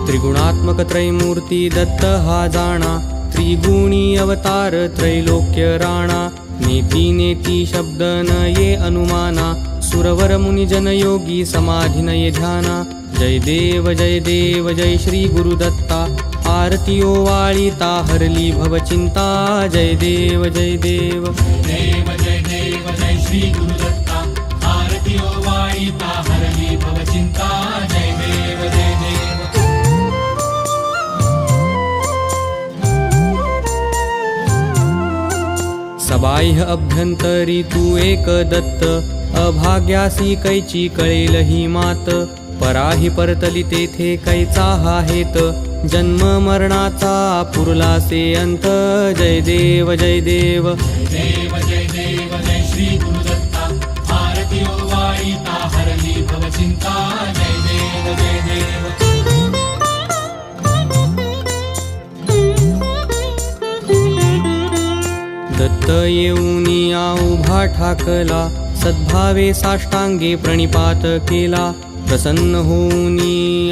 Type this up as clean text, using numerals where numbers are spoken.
त्रिगुणात्मक त्रैमूर्ती दत्त हा जाणा, त्रिगुणी अवतार त्रैलोक्य राणा। नेती नेती शब्द न ये अनुमाना, सुरवर मुनिजन योगी समाधी न ये ध्याना। जय देव जय श्री गुरुदत्ता, आरती ओवाळीता हरली भवचिंता। जय देव जय देव जय श्री गुरुदत्ता, आरती ओवाळीता हरली भवचिंता। जय देव जय देव। सबाह्य अभ्यंतरी तू एक दत्त, अभाग्यासी कैची कळेल ही मात। पराही परतली तेथे कैचा हा हेत, जन्म मरणाचा पुरलासे अंत। जय देव जय देव जय श्री गुरुदत्ता, आरती ओवाळीता हरली भवचिंता। जय देव जय देव। दत्त येऊनिया उभा ठाकला, सद्भावे साष्टांगे प्रणिपात केला। प्रसन्न होऊनी